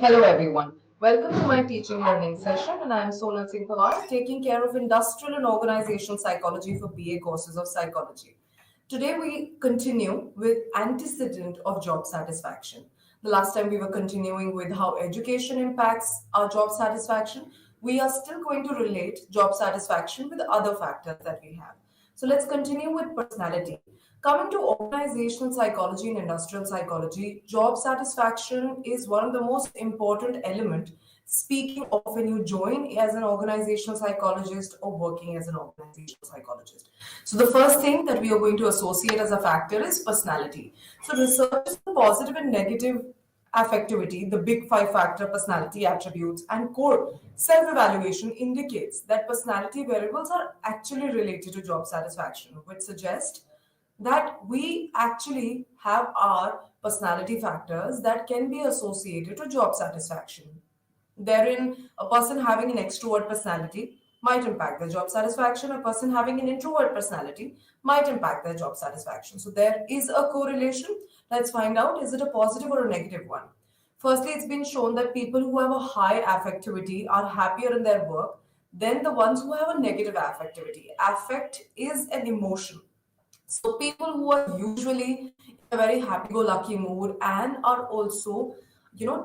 Hello everyone. Welcome to my teaching learning session and I am Sonal Singh, taking care of industrial and organizational psychology for BA courses of psychology. Today we continue with antecedent of job satisfaction. The last time we were continuing with how education impacts our job satisfaction. We are still going to relate job satisfaction with other factors that we have. So let's continue with personality. Coming to organizational psychology and industrial psychology, job satisfaction is one of the most important element speaking of when you join as an organizational psychologist or working as an organizational psychologist. So the first thing that we are going to associate as a factor is personality. So research on positive and negative affectivity, the big five factor personality attributes, and core self evaluation indicates that personality variables are actually related to job satisfaction, which suggests that we actually have our personality factors that can be associated to job satisfaction. Therein, a person having an extrovert personality might impact their job satisfaction. A person having an introvert personality might impact their job satisfaction. So there is a correlation. Let's find out, is it a positive or a negative one? Firstly, it's been shown that people who have a high affectivity are happier in their work than the ones who have a negative affectivity. Affect is an emotion. So people who are usually in a very happy-go-lucky mood and are also,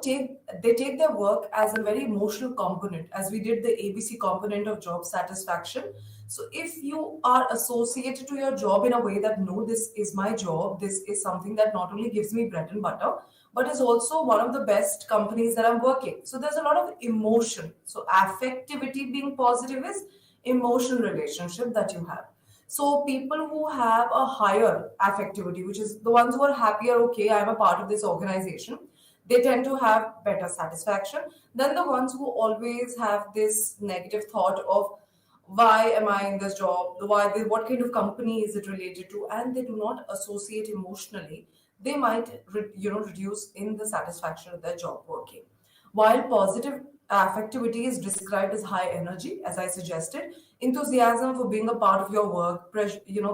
take their work as a very emotional component, as we did the ABC component of job satisfaction. So if you are associated to your job in a way that no, this is my job, this is something that not only gives me bread and butter, but is also one of the best companies that I'm working. So there's a lot of emotion. So affectivity being positive is emotional relationship that you have. So people who have a higher affectivity, which is the ones who are happier, okay, I'm a part of this organization, they tend to have better satisfaction than the ones who always have this negative thought of why am I in this job, what kind of company is it related to, and they do not associate emotionally. They might, reduce in the satisfaction of their job working. While positive affectivity is described as high energy, as I suggested, enthusiasm for being a part of your work,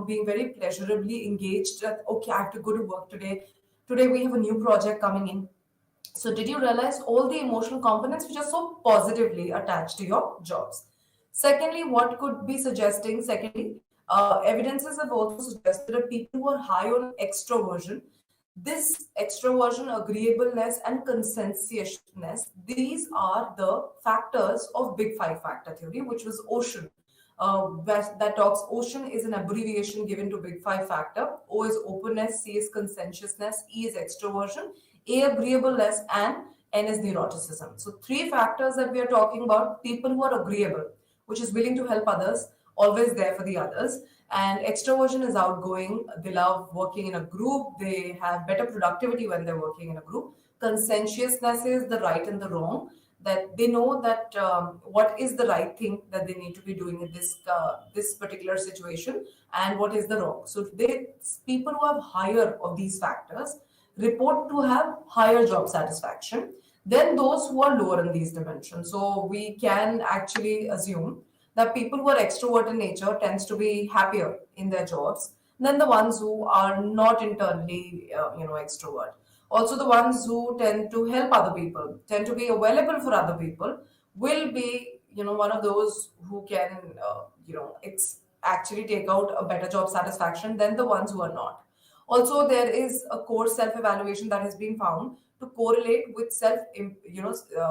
being very pleasurably engaged. That okay, I have to go to work today. Today we have a new project coming in. So did you realize all the emotional components which are so positively attached to your jobs? Secondly, what could be suggesting? Secondly, evidences have also suggested that people who are high on extroversion, this extroversion, agreeableness, and conscientiousness, these are the factors of Big Five factor theory, which was Ocean. That talks Ocean is an abbreviation given to Big Five factor. O is openness, C is conscientiousness, E is extroversion, A agreeableness, and N is neuroticism. So three factors that we are talking about: people who are agreeable, which is willing to help others, always there for the others. And extroversion is outgoing. They love working in a group. They have better productivity when they're working in a group. Conscientiousness is the right and the wrong. That they know that what is the right thing that they need to be doing in this particular situation, and what is the wrong. So they people who have higher of these factors report to have higher job satisfaction than those who are lower in these dimensions. So we can actually assume that people who are extrovert in nature tends to be happier in their jobs than the ones who are not internally, extrovert. Also, the ones who tend to help other people, tend to be available for other people, will be, one of those who can, actually take out a better job satisfaction than the ones who are not. Also, there is a core self-evaluation that has been found to correlate with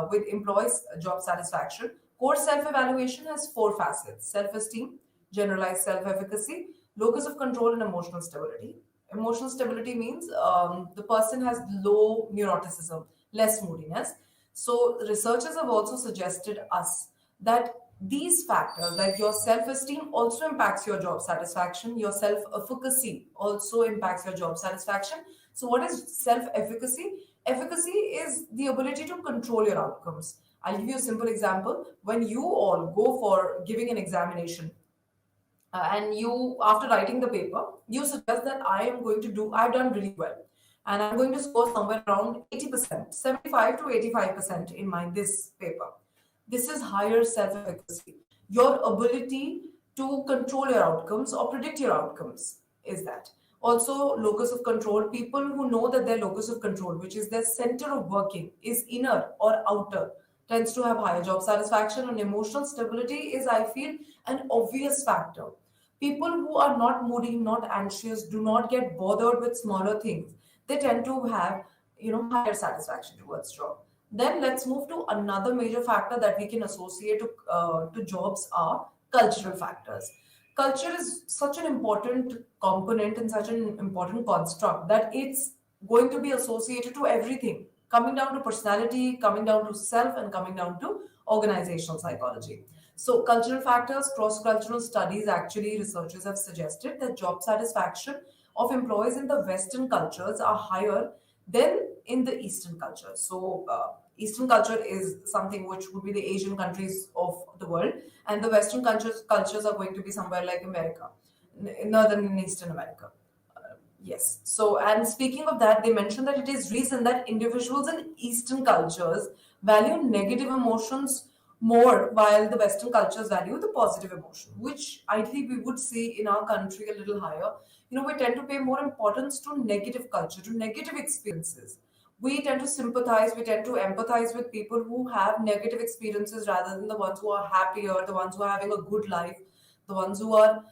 with employees' job satisfaction. Core self-evaluation has four facets: self-esteem, generalized self-efficacy, locus of control, and emotional stability. Emotional stability means the person has low neuroticism, less moodiness. So researchers have also suggested us that these factors, like your self-esteem, also impacts your job satisfaction. Your self-efficacy also impacts your job satisfaction. So what is self-efficacy? Efficacy is the ability to control your outcomes. I'll give you a simple example. When you all go for giving an examination, and you, after writing the paper, you suggest that I've done really well, and I'm going to score somewhere around 80%, 75 to 85% in my this paper. This is higher self-efficacy. Your ability to control your outcomes or predict your outcomes is that. Also, locus of control, people who know that their locus of control, which is their center of working, is inner or outer, tends to have higher job satisfaction. And emotional stability is, I feel, an obvious factor. People who are not moody, not anxious, do not get bothered with smaller things. They tend to have, higher satisfaction towards job. Then let's move to another major factor that we can associate to jobs are cultural factors. Culture is such an important component and such an important construct that it's going to be associated to everything, coming down to personality, coming down to self, and coming down to organizational psychology. So, cultural factors, cross cultural studies, actually, researchers have suggested that job satisfaction of employees in the Western cultures are higher than in the Eastern culture. So, Eastern culture is something which would be the Asian countries of the world, and the Western cultures are going to be somewhere like America, Northern and Eastern America. Yes. So, and speaking of that, they mentioned that it is reason that individuals in Eastern cultures value negative emotions more, while the Western cultures value the positive emotion, which ideally we would see in our country a little higher. We tend to pay more importance to negative culture, to negative experiences. We tend to sympathize, we tend to empathize with people who have negative experiences rather than the ones who are happier, the ones who are having a good life, the ones who are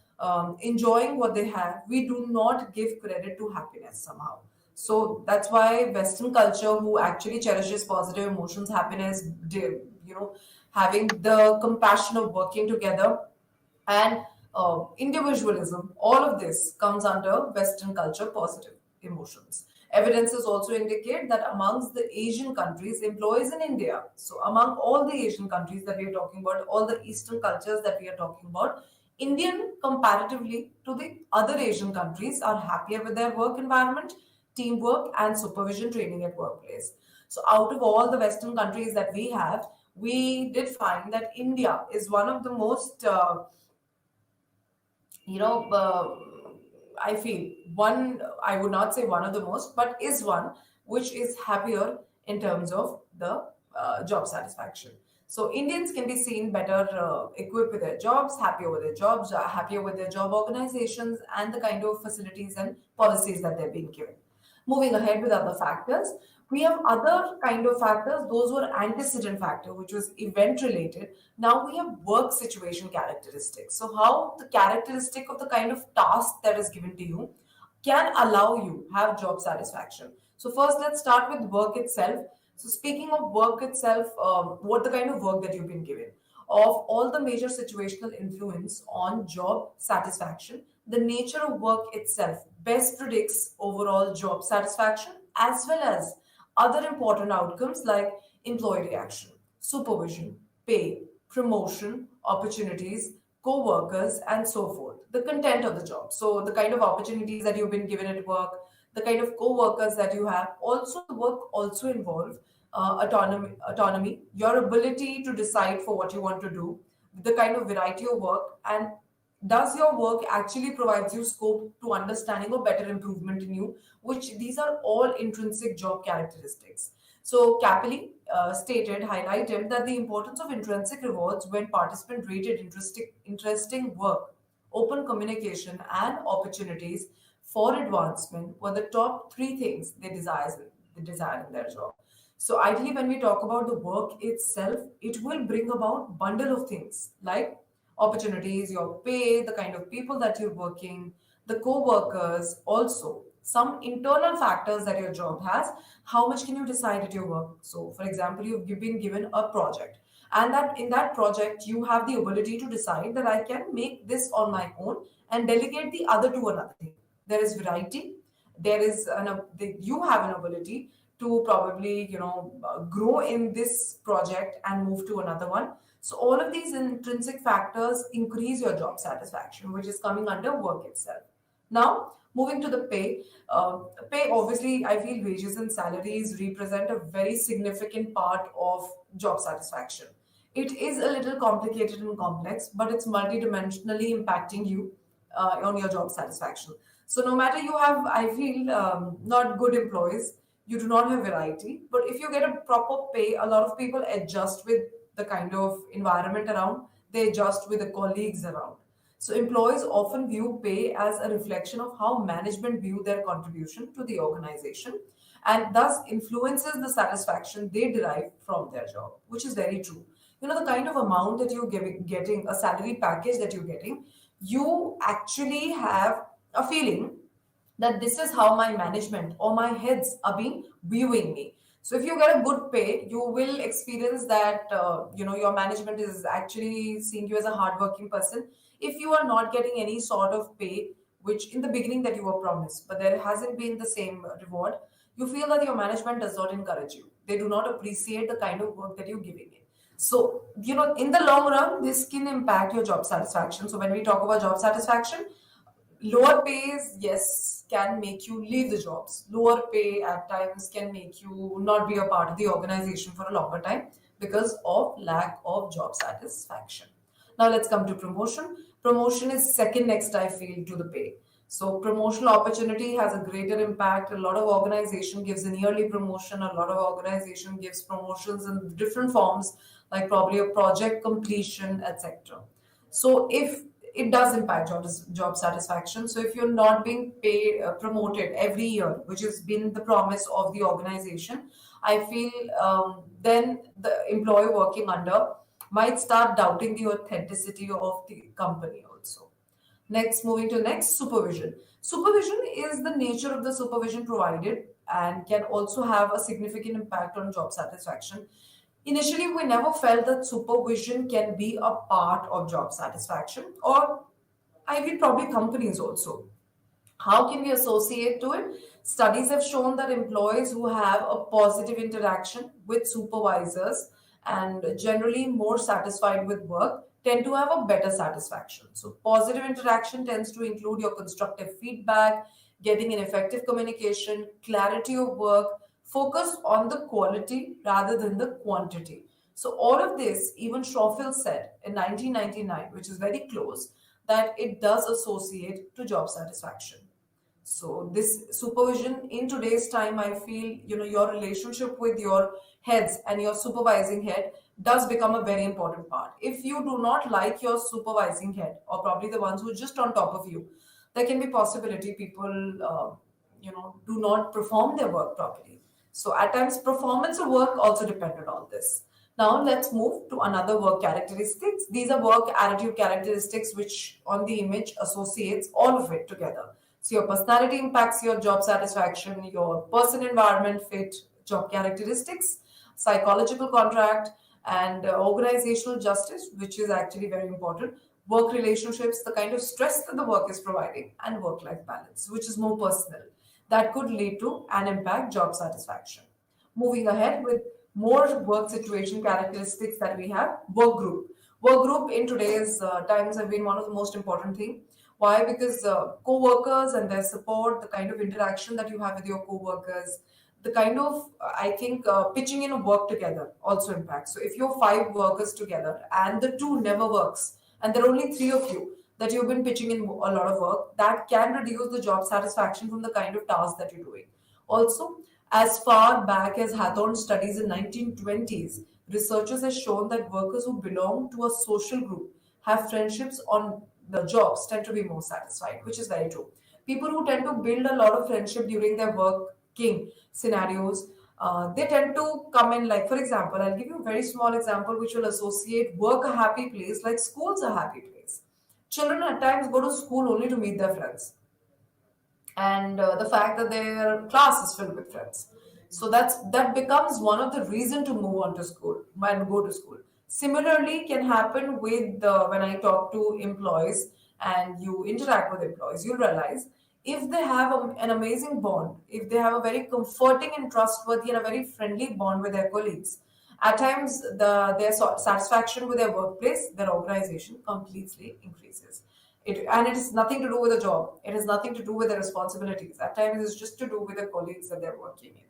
enjoying what they have. We do not give credit to happiness somehow. So that's why Western culture, who actually cherishes positive emotions, happiness, having the compassion of working together, and individualism, all of this comes under Western culture, positive emotions. Evidences also indicate that amongst the Asian countries, employees in India, so among all the Asian countries that we are talking about, all the Eastern cultures that we are talking about, Indian, comparatively to the other Asian countries, are happier with their work environment, teamwork, and supervision training at workplace. So, out of all the Western countries that we have, we did find that India is one of the most, you know, I feel one, I would not say one of the most, but is one which is happier in terms of the job satisfaction. So Indians can be seen better equipped with their jobs, happier with their jobs, happier with their job organizations, and the kind of facilities and policies that they're being given. Moving ahead with other factors, we have other kind of factors. Those were antecedent factor, which was event related. Now we have work situation characteristics. So how the characteristic of the kind of task that is given to you can allow you have job satisfaction. So first, let's start with work itself. So speaking of work itself, what the kind of work that you've been given, of all the major situational influence on job satisfaction, the nature of work itself best predicts overall job satisfaction as well as other important outcomes like employee reaction, supervision, pay, promotion, opportunities, co-workers, and so forth. The content of the job. So the kind of opportunities that you've been given at work, the kind of co-workers that you have. Also, the work also involve autonomy, your ability to decide for what you want to do, the kind of variety of work, and does your work actually provides you scope to understanding or better improvement in you, which these are all intrinsic job characteristics. So Capelli highlighted that the importance of intrinsic rewards when participant rated interesting work, open communication, and opportunities for advancement were the top three things they desire in their job. So ideally, when we talk about the work itself, it will bring about bundle of things like opportunities, your pay, the kind of people that you're working, the co-workers, also some internal factors that your job has. How much can you decide at your work? So, for example, you've been given a project, and that in that project you have the ability to decide that I can make this on my own and delegate the other to another thing. There is variety. You have an ability to probably grow in this project and move to another one. So all of these intrinsic factors increase your job satisfaction, which is coming under work itself. Now, moving to the pay. Pay, obviously, I feel wages and salaries represent a very significant part of job satisfaction. It is a little complicated and complex, but it's multidimensionally impacting you on your job satisfaction. So no matter you have, I feel, not good employees, you do not have variety. But if you get a proper pay, a lot of people adjust with the kind of environment around, they adjust with the colleagues around. So employees often view pay as a reflection of how management view their contribution to the organization, and thus influences the satisfaction they derive from their job, which is very true. The kind of amount that you're getting, a salary package that you're getting, you actually have a feeling that this is how my management or my heads are being viewing me. So if you get a good pay, you will experience that your management is actually seeing you as a hardworking person. If you are not getting any sort of pay, which in the beginning that you were promised, but there hasn't been the same reward, you feel that your management does not encourage you. They do not appreciate the kind of work that you're giving it. So, in the long run, this can impact your job satisfaction. So when we talk about job satisfaction, lower pays, yes, can make you leave the jobs. Lower pay at times can make you not be a part of the organization for a longer time because of lack of job satisfaction. Now let's come to promotion. Promotion is second next, I feel, to the pay. So promotional opportunity has a greater impact. A lot of organization gives an yearly promotion. A lot of organization gives promotions in different forms, like probably a project completion, etc. So if it does impact job satisfaction. So if you're not being paid, promoted every year, which has been the promise of the organization, I feel then the employee working under might start doubting the authenticity of the company also. Next, moving to next, supervision. Supervision is the nature of the supervision provided and can also have a significant impact on job satisfaction. Initially, we never felt that supervision can be a part of job satisfaction, or I will probably companies also. How can we associate to it? Studies have shown that employees who have a positive interaction with supervisors and generally more satisfied with work tend to have a better satisfaction. So, positive interaction tends to include your constructive feedback, getting an effective communication, clarity of work, focus on the quality rather than the quantity. So, all of this, even Schofield said in 1999, which is very close, that it does associate to job satisfaction. So this supervision in today's time, I feel, your relationship with your heads and your supervising head does become a very important part. If you do not like your supervising head, or probably the ones who are just on top of you, there can be possibility people, do not perform their work properly. So at times, performance of work also depended on this. Now let's move to another work characteristics. These are work attitude characteristics which on the image associates all of it together. So your personality impacts your job satisfaction, your person environment fit, job characteristics, psychological contract, and organizational justice, which is actually very important. Work relationships, the kind of stress that the work is providing, and work life balance, which is more personal. That could lead to and impact job satisfaction. Moving ahead with more work situation characteristics that we have, work group. Work group in today's times have been one of the most important thing. Why? Because co-workers and their support, the kind of interaction that you have with your co-workers, the kind of, I think, pitching in of work together also impacts. So if you're five workers together and the two never works, and there are only three of you that you've been pitching in a lot of work, that can reduce the job satisfaction from the kind of task that you're doing. Also, as far back as Hathorn studies in 1920s, researchers have shown that workers who belong to a social group have friendships on the jobs tend to be more satisfied, which is very true. People who tend to build a lot of friendship during their working scenarios, they tend to come in, like, for example, I'll give you a very small example which will associate work a happy place like school's a happy place. Children at times go to school only to meet their friends, and the fact that their class is filled with friends, so that becomes one of the reason to move on to school and go to school. Similarly can happen with when I talk to employees and you interact with employees, you realize if they have an amazing bond, if they have a very comforting and trustworthy and a very friendly bond with their colleagues, at times their satisfaction with their workplace, their organization completely increases. And it has nothing to do with the job. It has nothing to do with the responsibilities. At times, it's just to do with the colleagues that they're working in.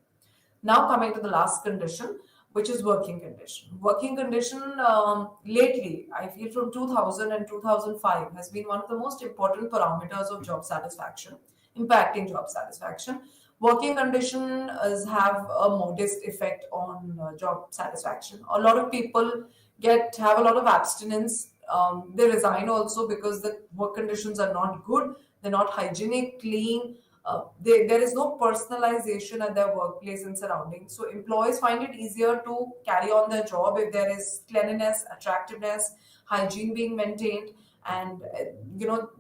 Now, coming to the last condition, which is working condition. Working condition, lately, I feel from 2000 and 2005, has been one of the most important parameters of job satisfaction, impacting job satisfaction. Working condition have a modest effect on job satisfaction. A lot of people have a lot of abstinence They resign also because the work conditions are not good, they're not hygienic, clean. There is no personalization at their workplace and surroundings. So employees find it easier to carry on their job if there is cleanliness, attractiveness, hygiene being maintained, and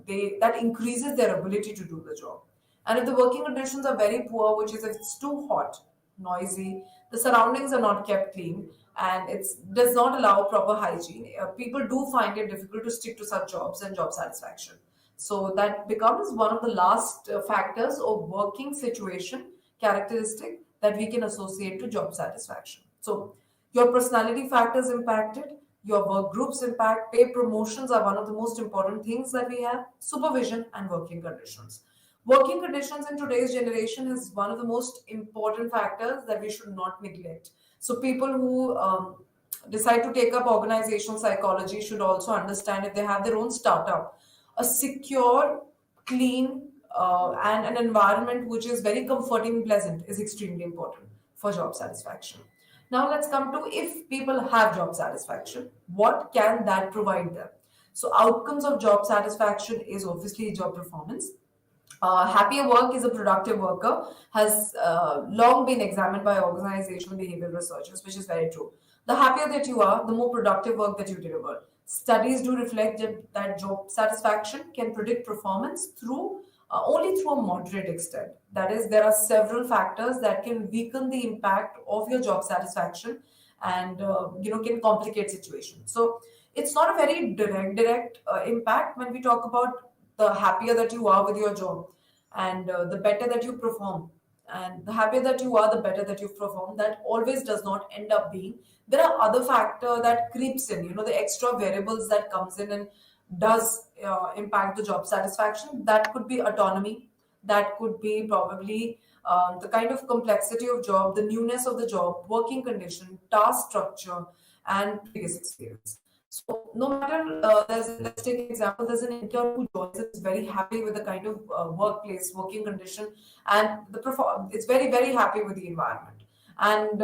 they that increases their ability to do the job. And if the working conditions are very poor, which is if it's too hot, noisy, the surroundings are not kept clean, and it does not allow proper hygiene, people do find it difficult to stick to such jobs and job satisfaction. So that becomes one of the last factors of working situation characteristic that we can associate to job satisfaction. So your personality factors impacted, your work groups impact, pay promotions are one of the most important things that we have, supervision and working conditions. Working conditions in today's generation is one of the most important factors that we should not neglect. So people who decide to take up organizational psychology should also understand if they have their own startup, a secure, clean, and an environment which is very comforting and pleasant is extremely important for job satisfaction. Now let's come to if people have job satisfaction, what can that provide them? So outcomes of job satisfaction is obviously job performance. Happier work is a productive worker has long been examined by organizational behavioral researchers, which is very true. The happier that you are, the more productive work that you deliver. Studies do reflect that job satisfaction can predict performance through only through a moderate extent. That is, there are several factors that can weaken the impact of your job satisfaction and can complicate situations. So it's not a very direct impact when we talk about the happier that you are with your job and the better that you perform, and the happier that you are the better that you perform, that always does not end up being. There are other factor that creeps in, the extra variables that comes in and does impact the job satisfaction. That could be autonomy, that could be probably the kind of complexity of job, the newness of the job, working condition, task structure, and previous experience. So no matter, let's take an example. There's an intern who joins and is very happy with the kind of workplace, working condition, and it's very happy with the environment, and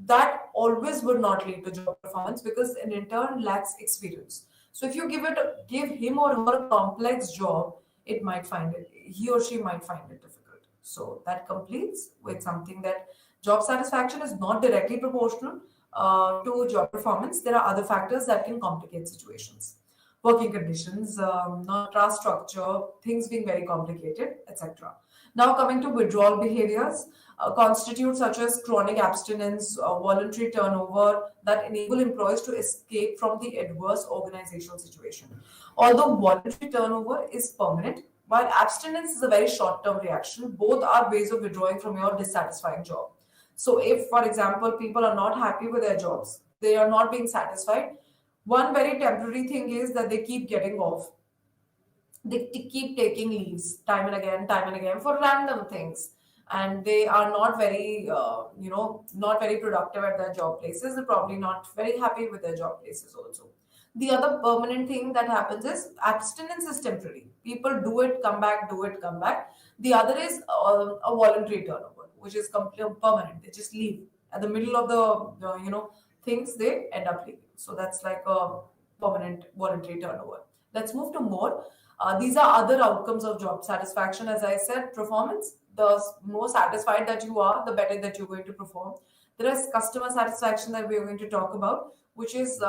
that always would not lead to job performance because an intern lacks experience. So if you give him or her a complex job, it might find it he or she might find it difficult. So that completes with something that job satisfaction is not directly proportional to job performance. There are other factors that can complicate situations. Working conditions, not trust structure, things being very complicated, etc. Now, coming to withdrawal behaviors, constitute such as chronic abstinence, voluntary turnover that enable employees to escape from the adverse organizational situation. Although voluntary turnover is permanent, while abstinence is a very short term reaction, both are ways of withdrawing from your dissatisfying job. So, if, for example, people are not happy with their jobs, they are not being satisfied, one very temporary thing is that they keep getting off. They keep taking leaves time and again for random things. And they are not very, not very productive at their job places. They're probably not very happy with their job places also. The other permanent thing that happens is abstinence is temporary. People do it, come back, do it, come back. The other is a voluntary turnover, which is completely permanent. They just leave at the middle of the things. They end up leaving. So that's like a permanent voluntary turnover. Let's move to more. These are other outcomes of job satisfaction. As I said, performance. The more satisfied that you are, the better that you're going to perform. There is customer satisfaction that we are going to talk about, which is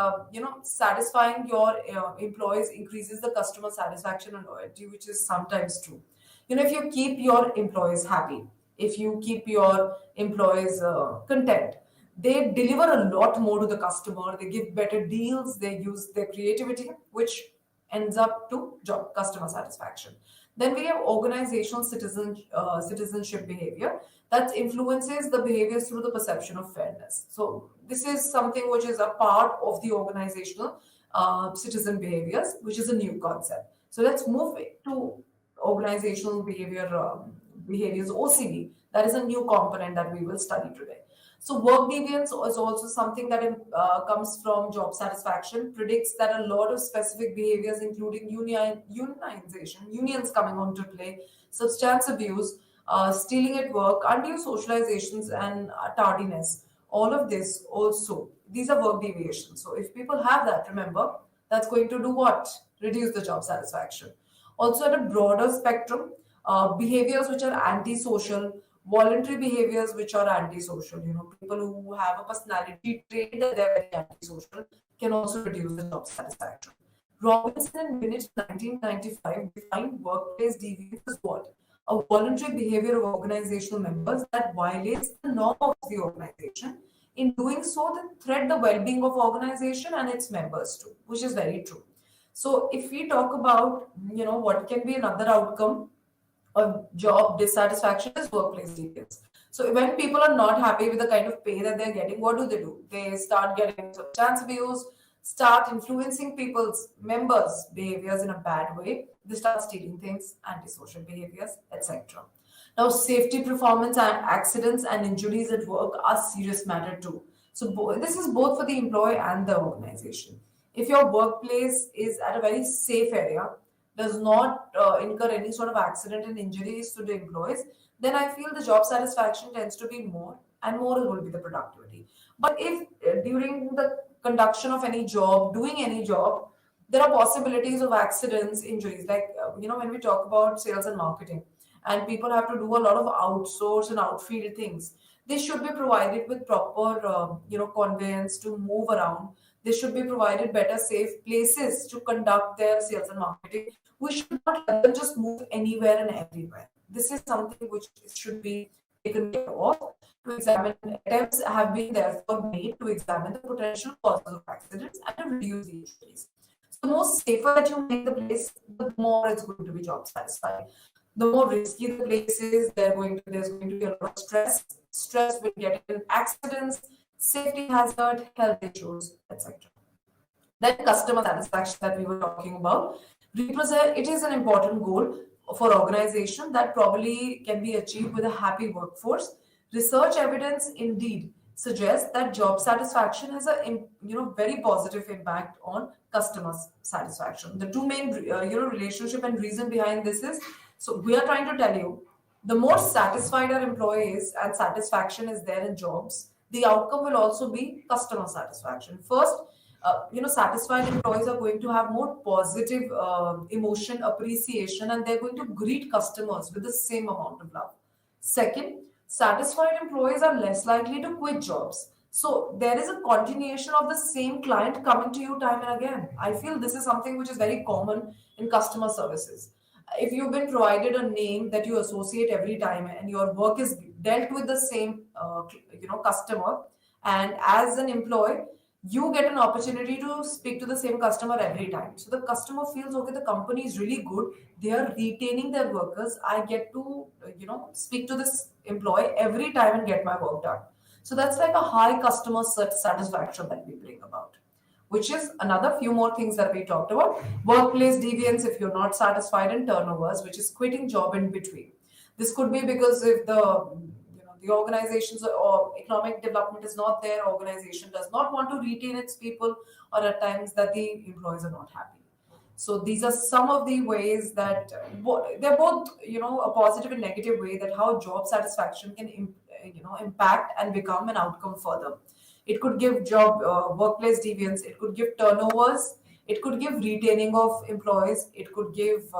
satisfying your employees increases the customer satisfaction and loyalty, which is sometimes true. If you keep your employees happy, if you keep your employees content, they deliver a lot more to the customer. They give better deals. They use their creativity, which ends up to job customer satisfaction. Then we have organizational citizenship behavior that influences the behaviors through the perception of fairness. So this is something which is a part of the organizational citizen behaviors, which is a new concept. So let's move to organizational behaviors, OCB. That is a new component that we will study today. So work deviance is also something that comes from job satisfaction, predicts that a lot of specific behaviors, including unionization, unions coming onto play, substance abuse, stealing at work, undue socializations, and tardiness. All of this also, these are work deviations. So if people have that, remember, That's going to do what? Reduce the job satisfaction. Also, at a broader spectrum, behaviors which are antisocial, voluntary behaviors which are antisocial, people who have a personality trait that they're very antisocial can also reduce the job satisfaction. Robinson and Bennett in 1995 defined workplace deviance as what? A voluntary behavior of organizational members that violates the norm of the organization. In doing so, they threat the well-being of organization and its members too, which is very true. So if we talk about, what can be another outcome of job dissatisfaction is workplace deviance. So when people are not happy with the kind of pay that they're getting, what do? They start getting substance abuse, start influencing people's members' behaviors in a bad way. They start stealing things, antisocial behaviors, etc. Now, safety performance and accidents and injuries at work are serious matter too. So this is both for the employee and the organization. If your workplace is at a very safe area, does not incur any sort of accident and injuries to the employees, then I feel the job satisfaction tends to be more, and more will be the productivity. But if during the conduction of any job, doing any job, there are possibilities of accidents, injuries, like when we talk about sales and marketing, and people have to do a lot of outsource and outfield things. They should be provided with proper, conveyance to move around. They should be provided better safe places to conduct their sales and marketing. We should not let them just move anywhere and everywhere. This is something which should be taken care of. To examine attempts have been therefore made to examine the potential causes of accidents and to reduce the injuries. So the more safer that you make the place, the more it's going to be job satisfying. The more risky the place is, there's going to be a lot of stress. Stress will get in accidents, safety hazard, health issues, etc. Then customer satisfaction that we were talking about represent it is an important goal for organization that probably can be achieved with a happy workforce. Research evidence indeed suggests that job satisfaction has a very positive impact on customer satisfaction. The two main relationship and reason behind this is, so we are trying to tell you, the more satisfied our employees and satisfaction is there in jobs, the outcome will also be customer satisfaction. First, satisfied employees are going to have more positive emotion, appreciation, and they're going to greet customers with the same amount of love. Second, satisfied employees are less likely to quit jobs. So there is a continuation of the same client coming to you time and again. I feel this is something which is very common in customer services. If you've been provided a name that you associate every time and your work is dealt with the same customer, and as an employee you get an opportunity to speak to the same customer every time, so the customer feels, okay, the company is really good, they are retaining their workers, I get to speak to this employee every time and get my work done. So that's like a high customer satisfaction that we bring about, which is another few more things that we talked about. Workplace deviance, if you're not satisfied, and turnovers, which is quitting job in between. This could be because if the organization's or economic development is not there, organization does not want to retain its people, or at times that the employees are not happy. So these are some of the ways that they're both, a positive and negative way that how job satisfaction can, impact and become an outcome further. It could give job workplace deviance. It could give turnovers. It could give retaining of employees. It could give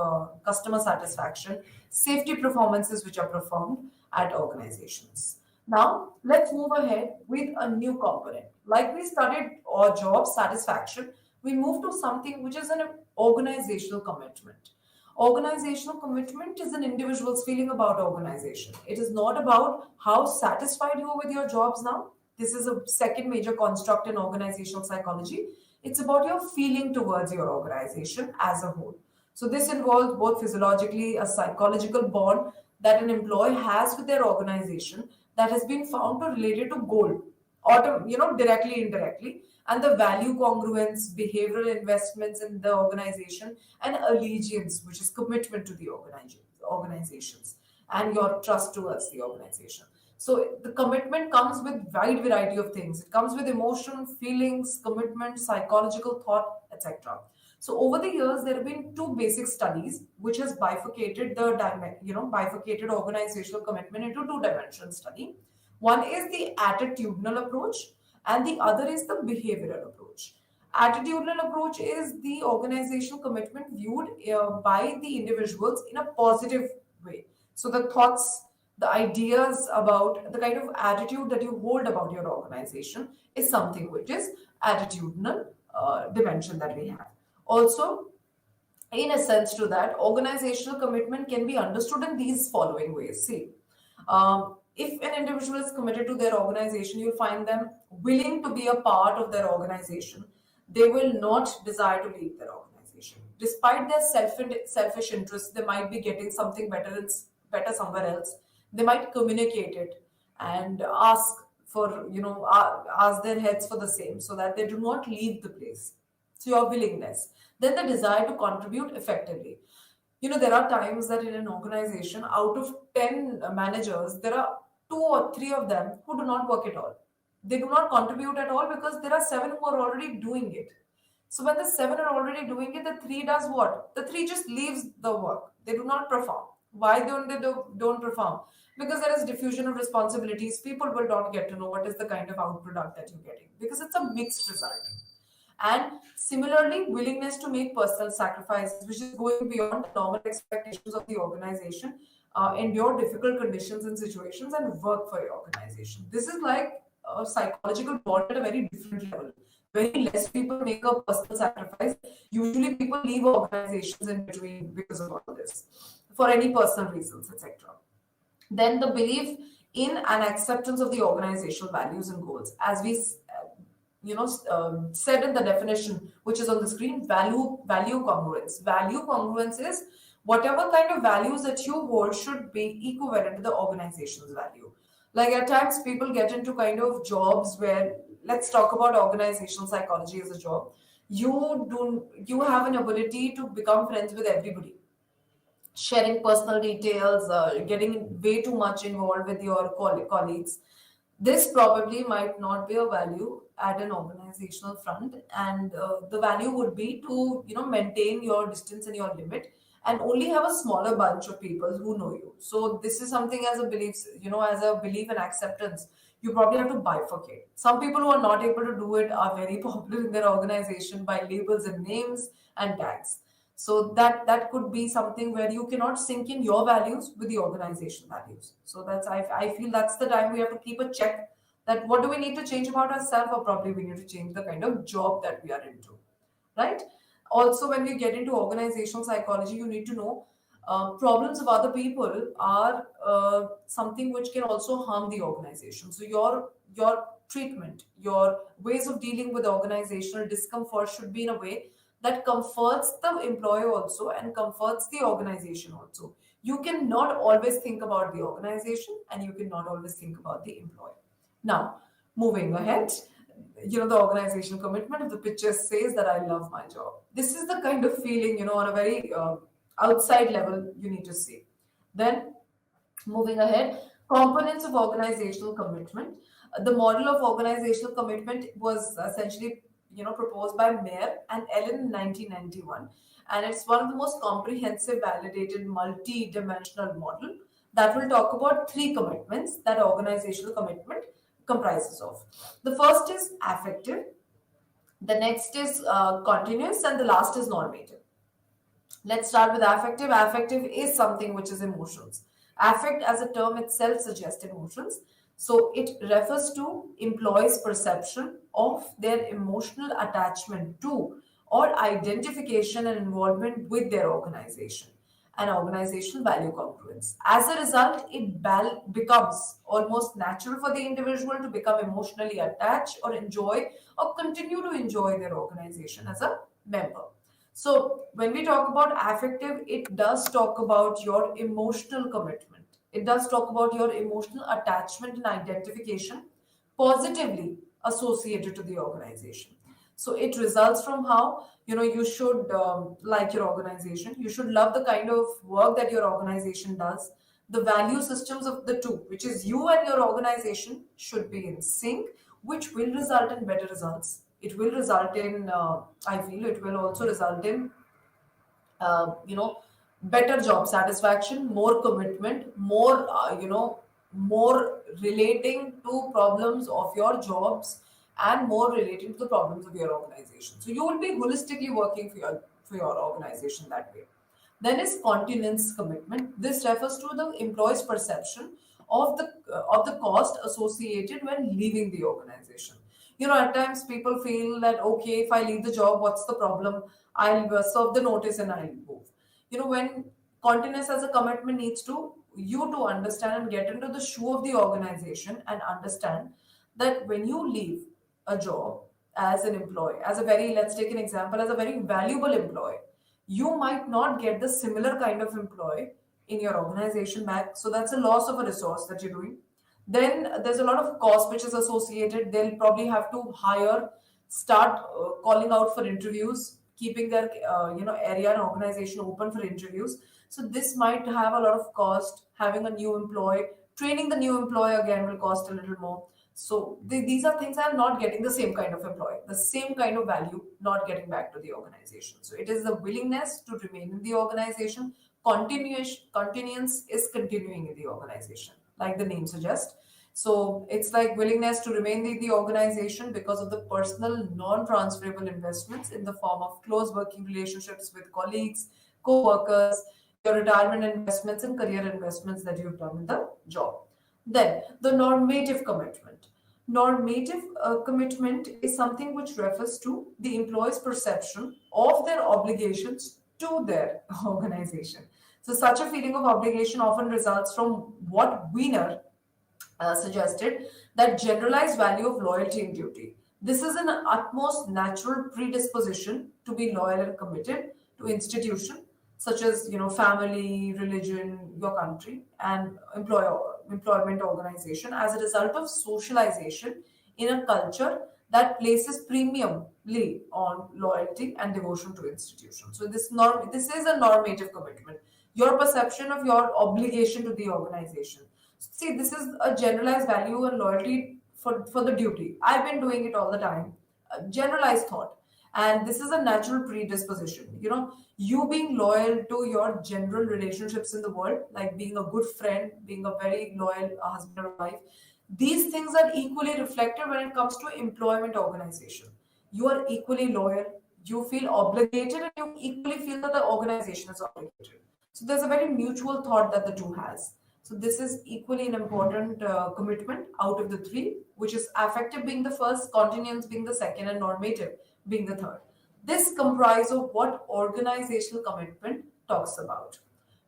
customer satisfaction, safety performances which are performed at organizations. Now, let's move ahead with a new component. Like we studied job satisfaction, we move to something which is an organizational commitment. Organizational commitment is an individual's feeling about organization. It is not about how satisfied you are with your jobs now. This is a second major construct in organizational psychology. It's about your feeling towards your organization as a whole. So this involves both physiologically a psychological bond that an employee has with their organization that has been found to related to goal, directly, indirectly, and the value congruence, behavioral investments in the organization, and allegiance, which is commitment to the organizations, and your trust towards the organization. So the commitment comes with wide variety of things. It comes with emotion, feelings, commitment, psychological thought, etc. So over the years, there have been two basic studies which has bifurcated bifurcated organizational commitment into two-dimensional study. One is the attitudinal approach, and the other is the behavioral approach. Attitudinal approach is the organizational commitment viewed by the individuals in a positive way. So the thoughts, the ideas about the kind of attitude that you hold about your organization is something which is attitudinal dimension that we have. Also, in a sense to that, organizational commitment can be understood in these following ways. See, if an individual is committed to their organization, you'll find them willing to be a part of their organization. They will not desire to leave their organization despite their selfish interests. They might be getting something better better somewhere else. They might communicate it and ask for, ask their heads for the same, so that they do not leave the place. So your willingness, then the desire to contribute effectively. There are times that in an organization, out of 10 managers, there are two or three of them who do not work at all. They do not contribute at all because there are seven who are already doing it. So when the seven are already doing it, the three does what? The three just leaves the work. They do not perform. Why don't they don't perform? Because there is diffusion of responsibilities. People will not get to know what is the kind of output that you're getting, because it's a mixed result. And similarly, willingness to make personal sacrifices, which is going beyond the normal expectations of the organization, endure difficult conditions and situations, and work for your organization. This is like a psychological bond at a very different level. Very less people make a personal sacrifice. Usually, people leave organizations in between because of all this, for any personal reasons, etc. Then the belief in and acceptance of the organizational values and goals, as we said in the definition which is on the screen. Value congruence. Value congruence is whatever kind of values that you hold should be equivalent to the organization's value. Like at times people get into kind of jobs where, let's talk about organizational psychology as a job. You have an ability to become friends with everybody, sharing personal details, getting way too much involved with your colleagues. This probably might not be a value at an organizational front, and the value would be to maintain your distance and your limit, and only have a smaller bunch of people who know you. So this is something as a belief, as a belief and acceptance. You probably have to bifurcate. Some people who are not able to do it are very popular in their organization by labels and names and tags. So that could be something where you cannot sync in your values with the organization values. So I feel that's the time we have to keep a check, that what do we need to change about ourselves, or probably we need to change the kind of job that we are into, right? Also, when we get into organizational psychology, you need to know problems of other people are something which can also harm the organization. So your treatment, your ways of dealing with organizational discomfort should be in a way that comforts the employee also and comforts the organization also. You cannot always think about the organization, and you cannot always think about the employee. Now, moving ahead, the organizational commitment of the picture says that I love my job. This is the kind of feeling, on a very outside level, you need to see. Then, moving ahead, components of organizational commitment. The model of organizational commitment was essentially proposed by Mayer and Ellen in 1991, and it's one of the most comprehensive, validated, multi-dimensional model that will talk about three commitments that organizational commitment comprises of. The first is affective, the next is continuous, and the last is normative. Let's start with affective. Affective is something which is emotions. Affect as a term itself suggests emotions. So it refers to employees' perception of their emotional attachment to or identification and involvement with their organization and organizational value congruence. As a result, it becomes almost natural for the individual to become emotionally attached or enjoy or continue to enjoy their organization as a member. So, when we talk about affective, it does talk about your emotional commitment. It does talk about your emotional attachment and identification positively associated to the organization. So it results from how you should like your organization. You should love the kind of work that your organization does. The value systems of the two, which is you and your organization, should be in sync, which will result in better results. It will result in, I feel, it will also result in better job satisfaction, more commitment, more more relating to problems of your jobs, and more relating to the problems of your organization. So you will be holistically working for your organization that way. Then is continuance commitment. This refers to the employee's perception of the cost associated when leaving the organization. At times people feel that okay, if I leave the job, what's the problem? I'll serve the notice and I'll move. When continuance as a commitment needs to you to understand and get into the shoe of the organization and understand that when you leave a job as an employee, as a very, let's take an example, as a very valuable employee, you might not get the similar kind of employee in your organization back. So that's a loss of a resource that you're doing. Then there's a lot of cost which is associated. They'll probably have to start calling out for interviews, keeping their area and organization open for interviews. So this might have a lot of cost. Having a new employee, training the new employee again will cost a little more. So these are things I'm not getting the same kind of employee, the same kind of value, not getting back to the organization. So it is the willingness to remain in the organization. Continuance is continuing in the organization, like the name suggests. So it's like willingness to remain in the organization because of the personal non-transferable investments in the form of close working relationships with colleagues, co-workers, your retirement investments and career investments that you've done in the job. Then the normative commitment. Normative commitment is something which refers to the employee's perception of their obligations to their organization. So, such a feeling of obligation often results from what Wiener suggested, that generalized value of loyalty and duty. This is an utmost natural predisposition to be loyal and committed to institution such as family, religion, your country, and employment organization as a result of socialization in a culture that places premiumly on loyalty and devotion to institutions. So this is a normative commitment. Your perception of your obligation to the organization. See, this is a generalized value and loyalty for the duty. I've been doing it all the time. A generalized thought. And this is a natural predisposition. You being loyal to your general relationships in the world, like being a good friend, being a very loyal husband or wife, these things are equally reflected when it comes to employment organization. You are equally loyal, you feel obligated, and you equally feel that the organization is obligated. So there's a very mutual thought that the two has. So this is equally an important commitment out of the three, which is affective being the first, continuance being the second, and normative being the third. This comprises of what organizational commitment talks about.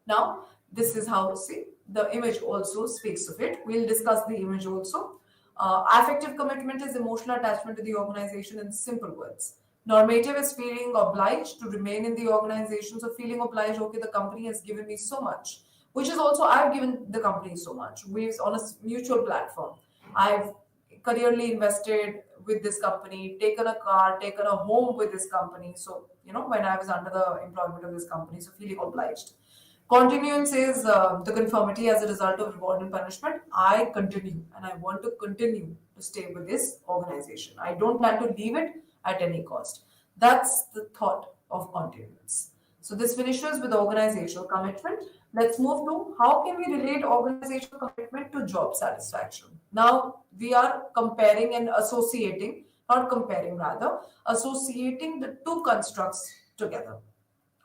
Now, this is how, see, the image also speaks of it. We'll discuss the image also. Affective commitment is emotional attachment to the organization in simple words. Normative is feeling obliged to remain in the organization. So feeling obliged, okay, the company has given me so much, which is also I've given the company so much. We're on a mutual platform. I've careerly invested with this company, taken a car, taken a home with this company. So, when I was under the employment of this company, so feeling obliged. Continuance is the conformity as a result of reward and punishment. I continue and I want to continue to stay with this organization. I don't plan to leave it at any cost. That's the thought of continuance. So this finishes with organizational commitment. Let's move to how can we relate organizational commitment to job satisfaction. Now we are comparing and associating, not comparing rather, associating the two constructs together.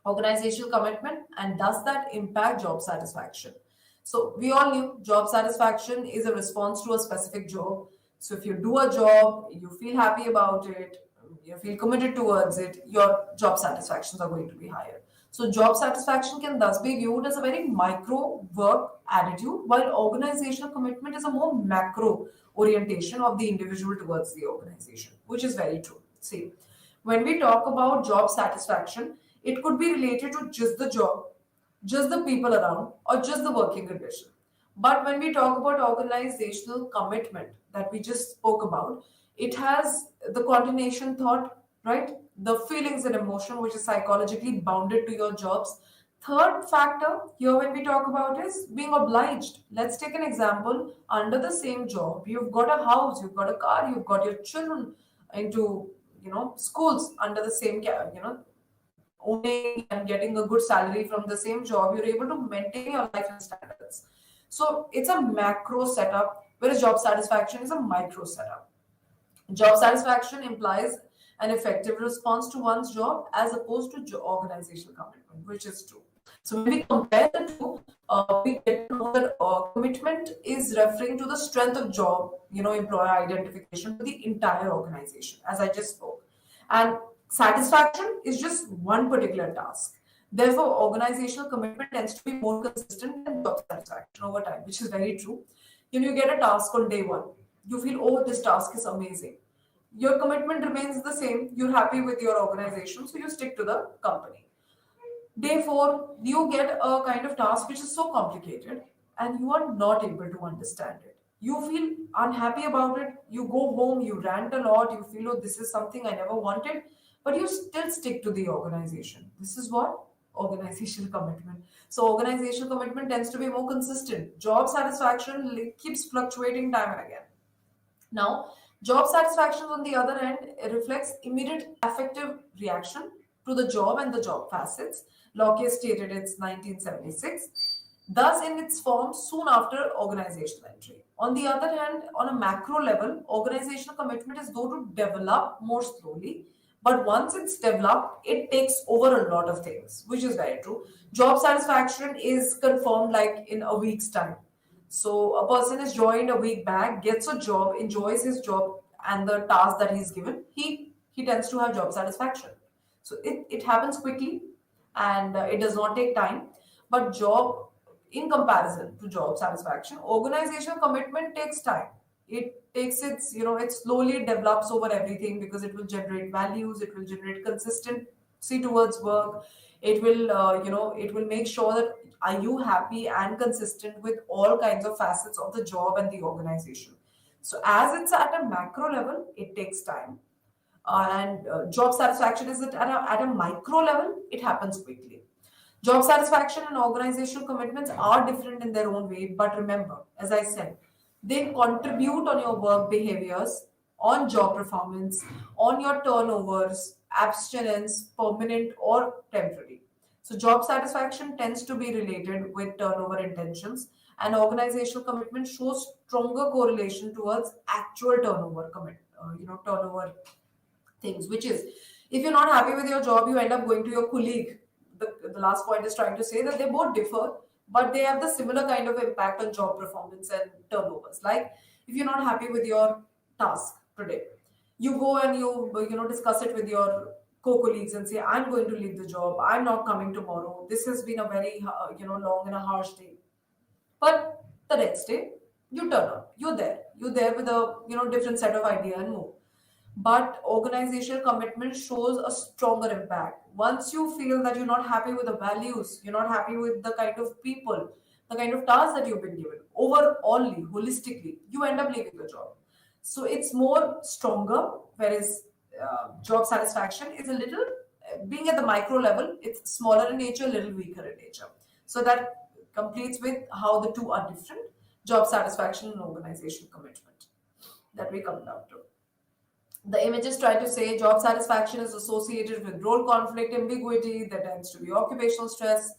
Organizational commitment, and does that impact job satisfaction? So we all knew job satisfaction is a response to a specific job. So if you do a job, you feel happy about it, you feel committed towards it, your job satisfactions are going to be higher. So job satisfaction can thus be viewed as a very micro work attitude, while organizational commitment is a more macro orientation of the individual towards the organization, which is very true. See, when we talk about job satisfaction, it could be related to just the job, just the people around, or just the working condition. But when we talk about organizational commitment that we just spoke about, it has the continuation thought, right? The feelings and emotion, which is psychologically bounded to your jobs. Third factor here, when we talk about, is being obliged. Let's take an example. Under the same job, you've got a house, you've got a car, you've got your children into schools under the same owning and getting a good salary from the same job. You're able to maintain your life and standards. So it's a macro setup, whereas job satisfaction is a micro setup. Job satisfaction implies an effective response to one's job as opposed to organizational commitment, which is true. So when we compare the two, we get to know that commitment is referring to the strength of job, employer identification to the entire organization, as I just spoke. And satisfaction is just one particular task. Therefore, organizational commitment tends to be more consistent than job satisfaction over time, which is very true. You get a task on day one. You feel, oh, this task is amazing. Your commitment remains the same. You're happy with your organization, so you stick to the company. Day four, you get a kind of task which is so complicated and you are not able to understand it. You feel unhappy about it. You go home, you rant a lot, you feel, oh, this is something I never wanted, but you still stick to the organization. This is what? Organizational commitment. So, organizational commitment tends to be more consistent. Job satisfaction keeps fluctuating time and again. Now, job satisfaction, on the other hand, it reflects immediate affective reaction to the job and the job facets. Locke stated it's 1976, thus in its form soon after organizational entry. On the other hand, on a macro level, organizational commitment is though to develop more slowly, but once it's developed, it takes over a lot of things, which is very true. Job satisfaction is confirmed like in a week's time. So a person is joined a week back, gets a job, enjoys his job and the task that he's given. He tends to have job satisfaction. So it happens quickly and it does not take time. But job, in comparison to job satisfaction, organizational commitment takes time. It takes it slowly develops over everything because it will generate values, it will generate consistency towards work. It will, it will make sure that are you happy and consistent with all kinds of facets of the job and the organization. So as it's at a macro level, it takes time. And job satisfaction is at a micro level, it happens quickly. Job satisfaction and organizational commitments are different in their own way, but remember, as I said, they contribute on your work behaviors, on job performance, on your turnovers, abstinence, permanent or temporary. So, job satisfaction tends to be related with turnover intentions, and organizational commitment shows stronger correlation towards actual turnover things, which is if you're not happy with your job, you end up going to your colleague. The last point is trying to say that they both differ, but they have the similar kind of impact on job performance and turnovers. Like if you're not happy with your task today, you go and you discuss it with your co-colleagues and say, I'm going to leave the job, I'm not coming tomorrow, this has been a very long and a harsh day. But the next day, you turn up, you're there with a different set of idea and move. But organizational commitment shows a stronger impact. Once you feel that you're not happy with the values, you're not happy with the kind of people, the kind of tasks that you've been given, overall, holistically, you end up leaving the job. So it's more stronger, whereas job satisfaction is a little, being at the micro level, it's smaller in nature, a little weaker in nature. So that completes with how the two are different, job satisfaction and organizational commitment, that we come down to. The images try to say job satisfaction is associated with role conflict, ambiguity, there tends to be occupational stress.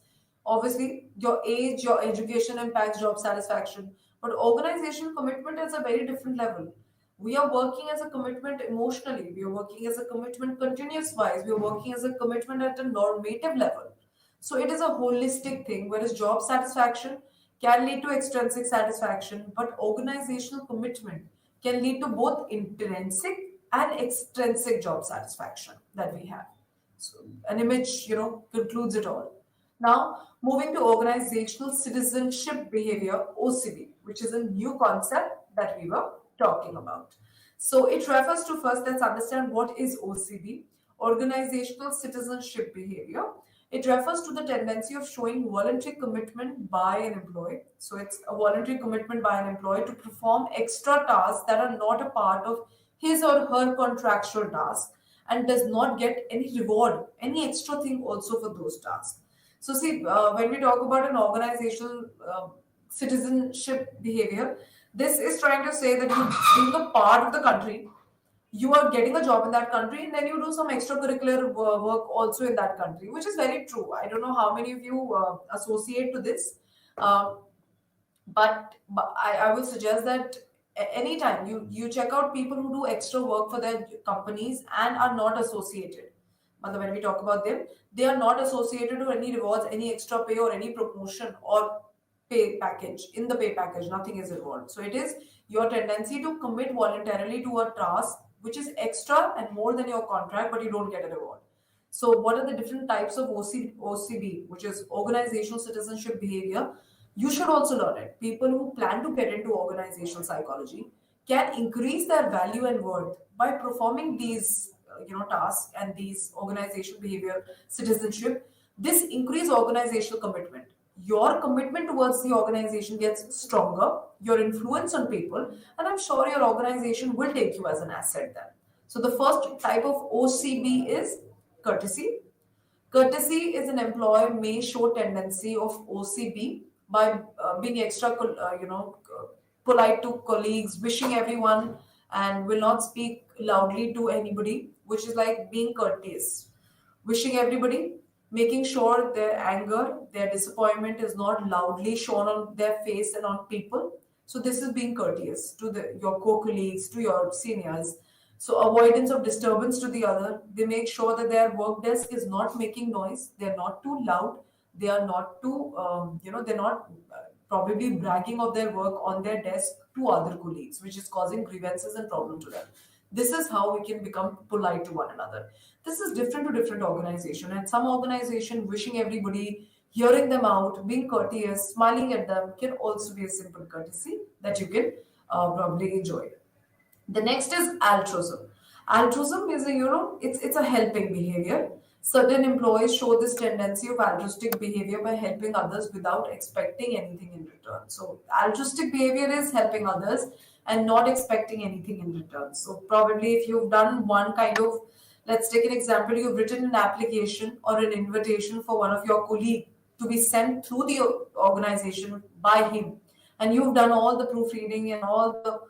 Obviously, your age, your education impacts job satisfaction, but organizational commitment is a very different level. We are working as a commitment emotionally, we are working as a commitment continuous wise, we are working as a commitment at a normative level. So it is a holistic thing, whereas job satisfaction can lead to extrinsic satisfaction, but organizational commitment can lead to both intrinsic and extrinsic job satisfaction that we have. So an image, concludes it all. Now, moving to organizational citizenship behavior, OCB, which is a new concept that we were talking about. So it refers to, first, let's understand what is OCB, organizational citizenship behavior. It refers to the tendency of showing voluntary commitment by an employee. So it's a voluntary commitment by an employee to perform extra tasks that are not a part of his or her contractual task and does not get any reward, any extra thing also for those tasks. So, see, when we talk about an organizational citizenship behavior, this is trying to say that you being a part of the country, you are getting a job in that country, and then you do some extracurricular work also in that country, which is very true. I don't know how many of you associate to this, but I would suggest that Anytime you check out people who do extra work for their companies and are not associated. Matlab, when we talk about them, they are not associated to any rewards, any extra pay, or any promotion or pay package. In the pay package, nothing is involved. So it is your tendency to commit voluntarily to a task which is extra and more than your contract, but you don't get a reward. So, what are the different types of OCB, which is organizational citizenship behavior? You should also learn it. People who plan to get into organizational psychology can increase their value and worth by performing these, tasks and these organizational behavior citizenship. This increase organizational commitment. Your commitment towards the organization gets stronger. Your influence on people, and I'm sure your organization will take you as an asset then. So the first type of OCB is courtesy. Courtesy is an employee may show tendency of OCB by being extra, polite to colleagues, wishing everyone, and will not speak loudly to anybody, which is like being courteous. Wishing everybody, making sure their anger, their disappointment is not loudly shown on their face and on people. So this is being courteous to your co-colleagues, to your seniors. So avoidance of disturbance to the other. They make sure that their work desk is not making noise. They're not too loud. They are not too, they're not probably bragging of their work on their desk to other colleagues, which is causing grievances and problem to them. This is how we can become polite to one another. This is different to different organization, and some organization wishing everybody, hearing them out, being courteous, smiling at them can also be a simple courtesy that you can probably enjoy. The next is altruism. Altruism is it's a helping behavior. Certain employees show this tendency of altruistic behavior by helping others without expecting anything in return. So altruistic behavior is helping others and not expecting anything in return. So probably if you've done one kind of, let's take an example, you've written an application or an invitation for one of your colleague to be sent through the organization by him, and you've done all the proofreading and all the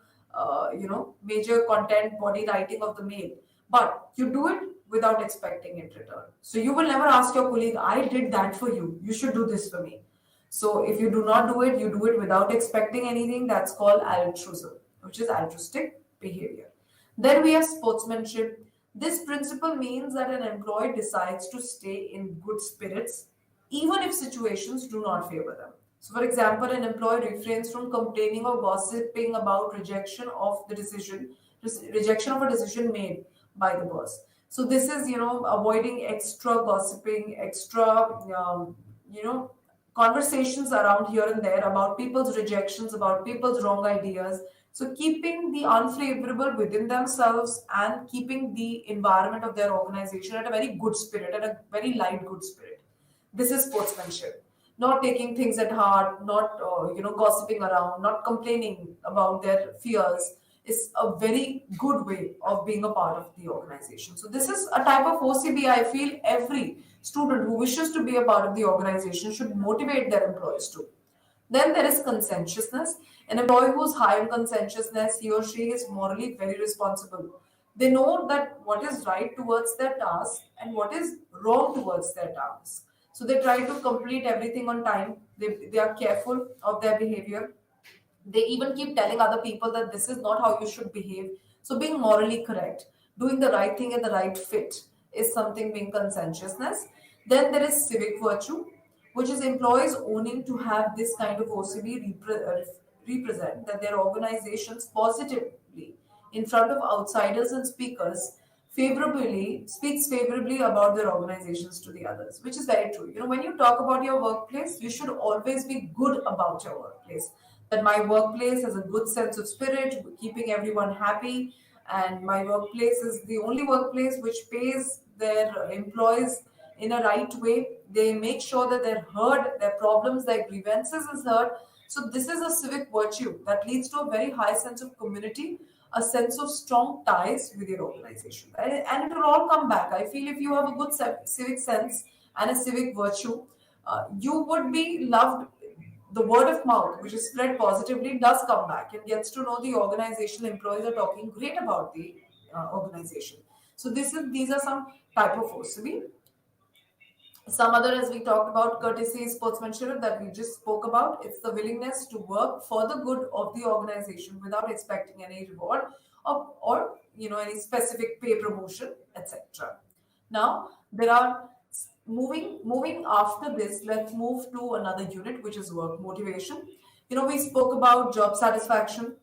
major content body writing of the mail, but you do it without expecting it return. So you will never ask your colleague, I did that for you should do this for me. So if you do not do it, you do it without expecting anything. That's called altruism, which is altruistic behavior. Then we have sportsmanship. This principle means that an employee decides to stay in good spirits even if situations do not favor them. So, for example, an employee refrains from complaining or gossiping about rejection of a decision made by the boss. So, this is avoiding extra gossiping, extra you know conversations around here and there about people's rejections, about people's wrong ideas. So, keeping the unfavorable within themselves and keeping the environment of their organization at a very good spirit, at a very light good spirit. This is sportsmanship. Not taking things at heart, not gossiping around, not complaining about their fears is a very good way of being a part of the organization. So this is a type of OCB I feel every student who wishes to be a part of the organization should motivate their employees to. Then there is conscientiousness. An employee who's high in conscientiousness, he or she is morally very responsible. They know that what is right towards their task and what is wrong towards their task. So they try to complete everything on time. They are careful of their behavior. They even keep telling other people that this is not how you should behave. So being morally correct, doing the right thing and the right fit is something being conscientiousness. Then there is civic virtue, which is employees owning to have this kind of OCB represent that their organizations positively in front of outsiders and speakers speaks favorably about their organizations to the others, which is very true. When you talk about your workplace, you should always be good about your workplace. That my workplace has a good sense of spirit, keeping everyone happy, and my workplace is the only workplace which pays their employees in a right way. They make sure that they're heard, their problems, their grievances is heard. So this is a civic virtue that leads to a very high sense of community, a sense of strong ties with your organization. And it will all come back. I feel if you have a good civic sense and a civic virtue, you would be loved. The word of mouth, which is spread positively, does come back and gets to know the organization. Employees are talking great about the organization. So these are some type of OCB. Some other, as we talked about, courtesy, sportsmanship that we just spoke about. It's the willingness to work for the good of the organization without expecting any reward or any specific pay promotion, etc. Now there are moving after this. Let's move to another unit, which is work motivation. We spoke about job satisfaction.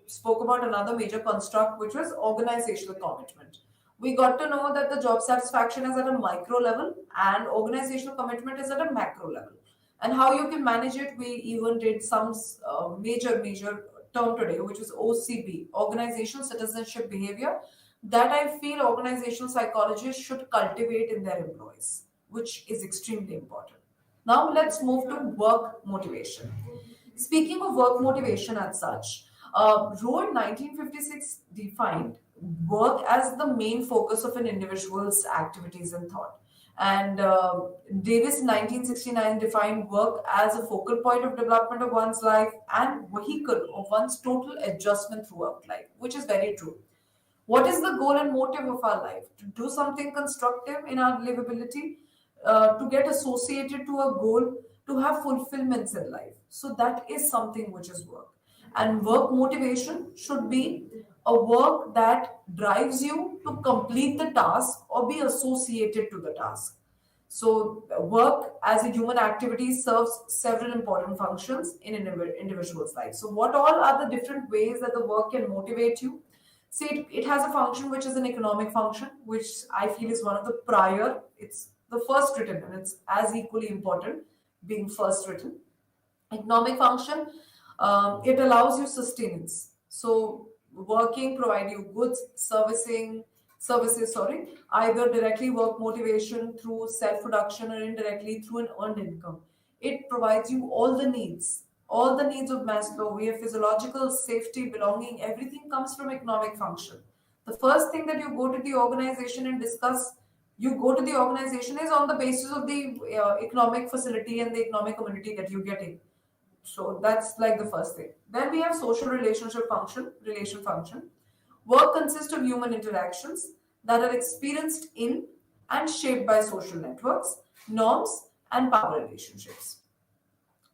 Spoke about another major construct, which was organizational commitment. We got to know that the job satisfaction is at a micro level and organizational commitment is at a macro level. And how you can manage it, we even did some major term today, which is OCB, organizational citizenship behavior, that I feel organizational psychologists should cultivate in their employees, which is extremely important. Now let's move to work motivation. Speaking of work motivation as such, Roe 1956 defined work as the main focus of an individual's activities and thought. And Davis 1969 defined work as a focal point of development of one's life and vehicle of one's total adjustment throughout life, which is very true. What is the goal and motive of our life? To do something constructive in our livability, to get associated to a goal, to have fulfillments in life. So that is something which is work. And work motivation should be a work that drives you to complete the task or be associated to the task. So, work as a human activity serves several important functions in an individual's life. So, what all are the different ways that the work can motivate you? See, it has a function which is an economic function, which I feel is one of the prior. It's the first written, and it's as equally important being first written. Economic function, it allows you sustenance. So working provide you goods, services, sorry, either directly work motivation through self-production or indirectly through an earned income. It provides you all the needs of Maslow. We have physiological, safety, belonging, everything comes from economic function. The first thing that you go to the organization and discuss, you go to the organization is on the basis of the economic facility and the economic community that you get in. So that's like the first thing. Then we have social relation function. Work consists of human interactions that are experienced in and shaped by social networks, norms, and power relationships.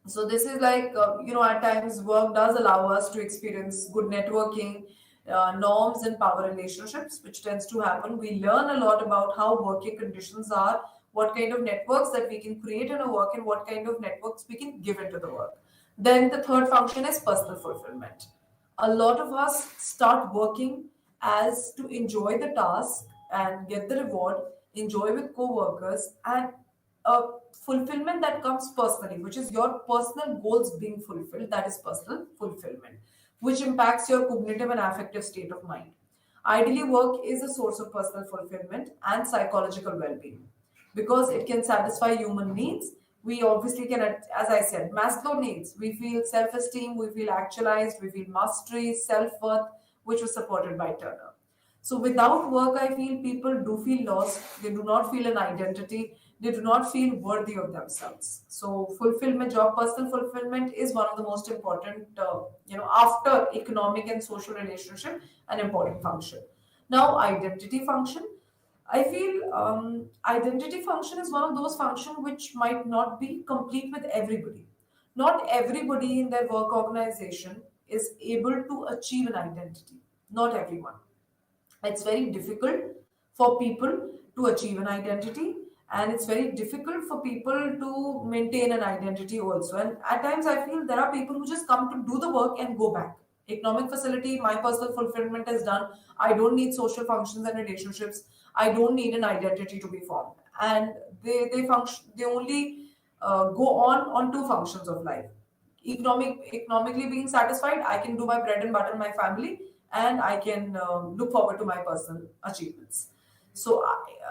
So this is like, at times work does allow us to experience good networking, norms, and power relationships, which tends to happen. We learn a lot about how working conditions are, what kind of networks that we can create in a work, and what kind of networks we can give into the work. Then the third function is personal fulfillment. A lot of us start working as to enjoy the task and get the reward, enjoy with co-workers, and a fulfillment that comes personally, which is your personal goals being fulfilled. That is personal fulfillment, which impacts your cognitive and affective state of mind. Ideally, work is a source of personal fulfillment and psychological well-being because it can satisfy human needs. We obviously can, as I said, Maslow needs. We feel self-esteem, we feel actualized, we feel mastery, self-worth, which was supported by Turner. So without work, I feel people do feel lost. They do not feel an identity. They do not feel worthy of themselves. So fulfillment, job personal fulfillment is one of the most important, after economic and social relationship, an important function. Now, identity function. I feel identity function is one of those functions which might not be complete with everybody. Not everybody in their work organization is able to achieve an identity. Not everyone. It's very difficult for people to achieve an identity, and it's very difficult for people to maintain an identity also. And at times I feel there are people who just come to do the work and go back. Economic facility, my personal fulfillment is done. I don't need social functions and relationships. I don't need an identity to be formed. And they only go on two functions of life. Economically being satisfied, I can do my bread and butter, my family, and I can look forward to my personal achievements. So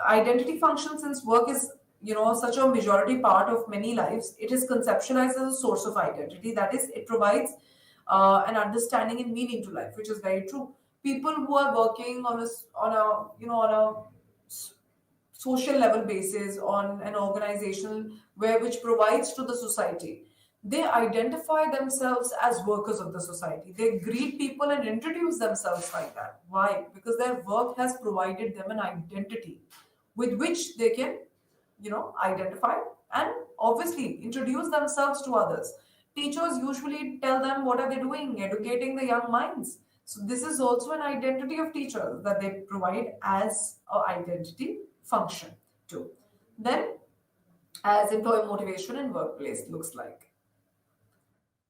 identity function, since work is such a majority part of many lives, it is conceptualized as a source of identity. That is, it provides an understanding and meaning to life, which is very true. People who are working on a social level basis, on an organization which provides to the society, they identify themselves as workers of the society. They greet people and introduce themselves like that. Why? Because their work has provided them an identity with which they can identify and obviously introduce themselves to others. Teachers usually tell them what are they doing, educating the young minds. So this is also an identity of teachers that they provide as a identity function too. Then, as employee motivation in workplace looks like.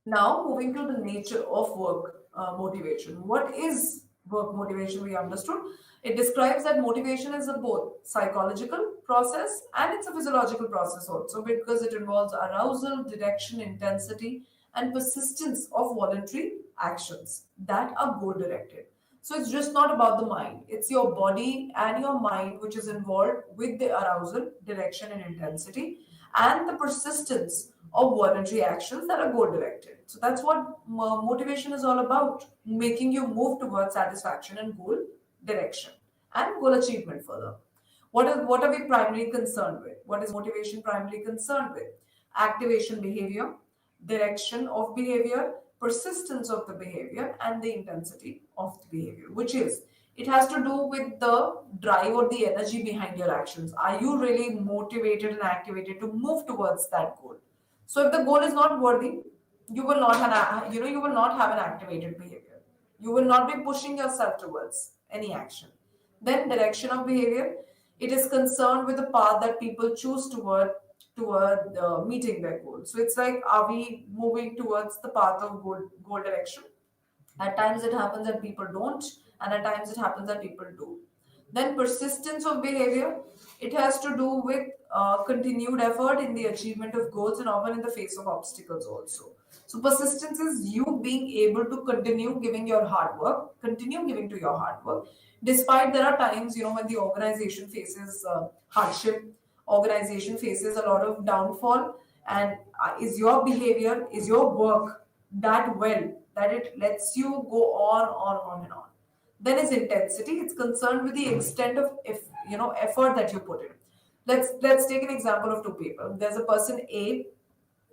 Now, moving to the nature of work motivation. What is work motivation? We understood. It describes that motivation is a both psychological process and it's a physiological process also, because it involves arousal, direction, intensity, and persistence of voluntary actions that are goal directed. So it's just not about the mind, it's your body and your mind which is involved with the arousal, direction, and intensity, and the persistence of voluntary actions that are goal directed. So that's what motivation is all about, making you move towards satisfaction and goal direction and goal achievement further. What are we primarily concerned with? What is motivation primarily concerned with? Activation behavior, direction of behavior, persistence of the behavior, and the intensity of the behavior, which is it has to do with the drive or the energy behind your actions. Are you really motivated and activated to move towards that goal? So if the goal is not worthy, you will not have you will not have an activated behavior. You will not be pushing yourself towards any action. Then direction of behavior, it is concerned with the path that people choose toward meeting their goals. So it's like, are we moving towards the path of goal direction? At times it happens that people don't, and at times it happens that people do. Then persistence of behavior, it has to do with continued effort in the achievement of goals and often in the face of obstacles also. So persistence is you being able to continue giving your hard work, continue giving to your hard work, despite there are times when the organization faces hardship, organization faces a lot of downfall, and is your behavior, is your work that well that it lets you go on and on. Then is intensity. It's concerned with the extent of if effort that you put in. Let's take an example of two people. There's a person A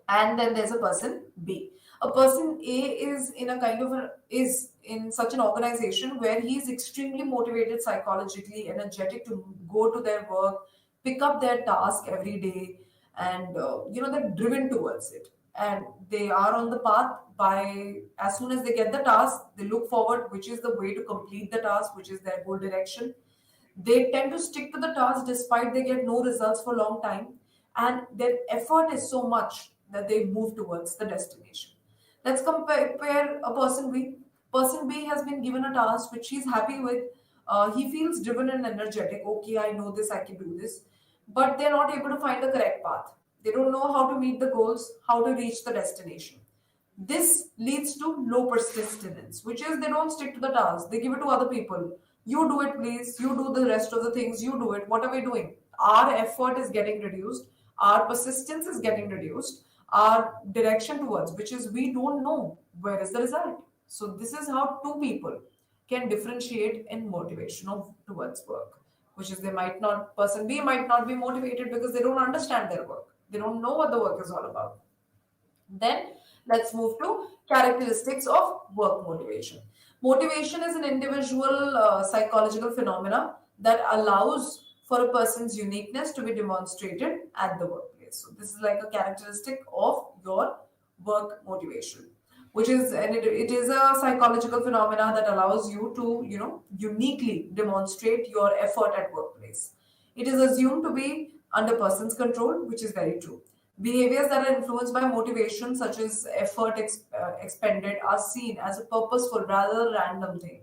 and then there's a person B. A person A is in a kind of is in such an organization where he is extremely motivated, psychologically energetic to go to their work, pick up their task every day, and they're driven towards it. And they are on the path. By as soon as they get the task, they look forward, which is the way to complete the task, which is their goal direction. They tend to stick to the task despite they get no results for a long time, and their effort is so much that they move towards the destination. Let's compare a person B. Person B has been given a task which he's happy with. He feels driven and energetic. Okay, I know this, I can do this. But they're not able to find the correct path. They don't know how to meet the goals, how to reach the destination. This leads to low persistence, which is they don't stick to the task. They give it to other people. You do it, please. You do the rest of the things. You do it. What are we doing? Our effort is getting reduced. Our persistence is getting reduced. Our direction towards, which is we don't know where is the result. So this is how two people can differentiate in motivation of towards work, which is they might not, person B might not be motivated because they don't understand their work. They don't know what the work is all about. Then let's move to characteristics of work motivation. Motivation is an individual psychological phenomena that allows for a person's uniqueness to be demonstrated at the workplace. So this is like a characteristic of your work motivation, which is and it is a psychological phenomena that allows you to uniquely demonstrate your effort at workplace. It is assumed to be under person's control, which is very true. Behaviors that are influenced by motivation, such as effort expended, are seen as a purposeful rather than random thing.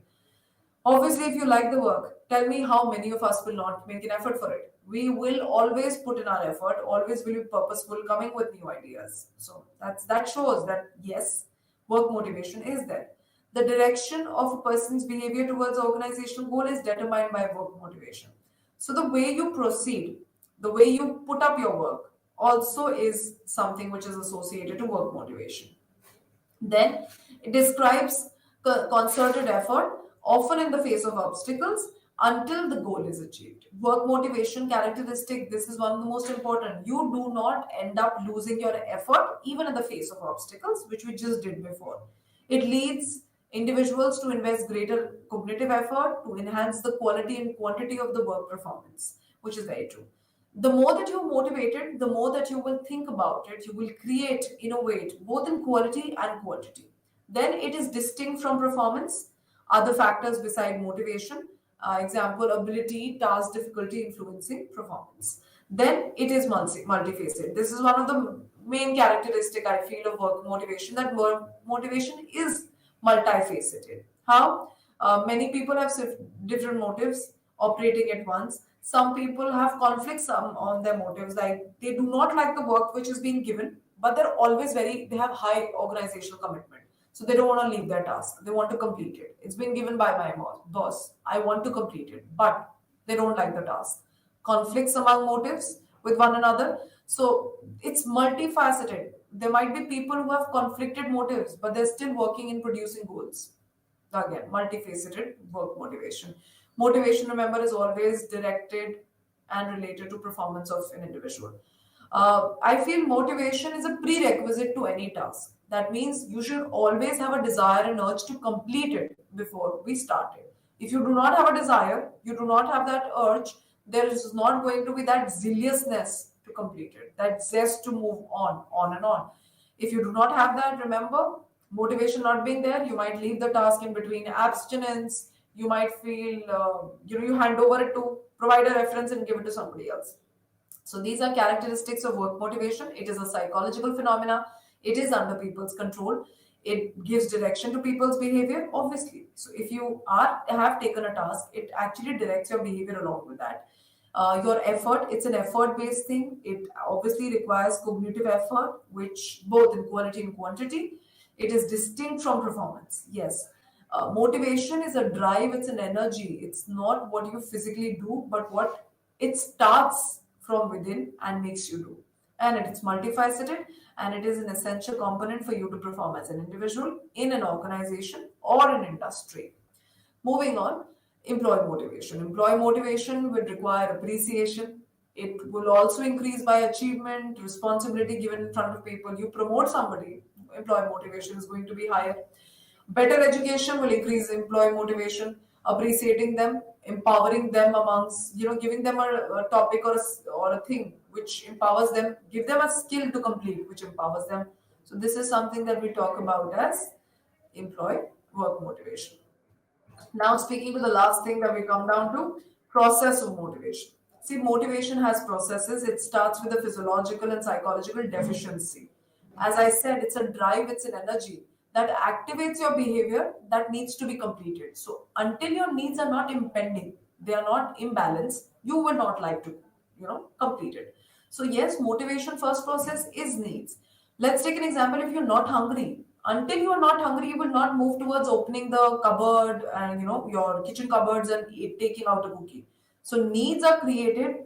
Obviously, if you like the work, tell me how many of us will not make an effort for it. We will always put in our effort, always will be purposeful, coming with new ideas. So that shows that yes, work motivation is there. The direction of a person's behavior towards organizational goal is determined by work motivation. So the way you proceed, the way you put up your work, also is something which is associated to work motivation. Then it describes concerted effort, often in the face of obstacles, until the goal is achieved. Work motivation characteristic, this is one of the most important. You do not end up losing your effort even in the face of obstacles, which we just did before. It leads individuals to invest greater cognitive effort to enhance the quality and quantity of the work performance, which is very true. The more that you're motivated, the more that you will think about it, you will create, innovate, both in quality and quantity. Then it is distinct from performance. Other factors beside motivation, example, ability, task, difficulty influencing performance. Then it is multifaceted. This is one of the main characteristic I feel of work motivation, that motivation is multifaceted. How? Many people have different motives operating at once. Some people have conflicts on their motives, like they do not like the work which is being given, but they have high organizational commitment. So they don't want to leave their task. They want to complete it. It's been given by my boss. I want to complete it, but they don't like the task. Conflicts among motives with one another. So it's multifaceted. There might be people who have conflicted motives, but they're still working in producing goals. Again, multifaceted work motivation. Motivation, remember, is always directed and related to performance of an individual. I feel motivation is a prerequisite to any task. That means you should always have a desire and urge to complete it before we start it. If you do not have a desire, you do not have that urge, there is not going to be that zealousness to complete it, that zest to move on and on. If you do not have that, remember, motivation not being there, you might leave the task in between. Abstinence, you might feel, you hand over it to provide a reference and give it to somebody else. So these are characteristics of work motivation. It is a psychological phenomena. It is under people's control. It gives direction to people's behavior, obviously. So if you have taken a task, it actually directs your behavior along with that. Your effort, it's an effort based thing. It obviously requires cognitive effort, which both in quality and quantity. It is distinct from performance. Yes. Motivation is a drive, it's an energy. It's not what you physically do, but what it starts from within and makes you do. And it's multifaceted, and it is an essential component for you to perform as an individual, in an organization, or in industry. Moving on, employee motivation. Employee motivation would require appreciation. It will also increase by achievement, responsibility given in front of people. You promote somebody, employee motivation is going to be higher. Better education will increase employee motivation, appreciating them, empowering them amongst, giving them a topic or a thing which empowers them, give them a skill to complete, which empowers them. So this is something that we talk about as employee work motivation. Now, speaking to the last thing that we come down to, process of motivation. See, motivation has processes. It starts with a physiological and psychological deficiency. As I said, it's a drive, it's an energy that activates your behavior that needs to be completed. So, until your needs are not impending, they are not imbalanced, you will not like to, complete it. So, yes, motivation first process is needs. Let's take an example. If you're not hungry, until you are not hungry, you will not move towards opening the cupboard and your kitchen cupboards and taking out a cookie. So needs are created.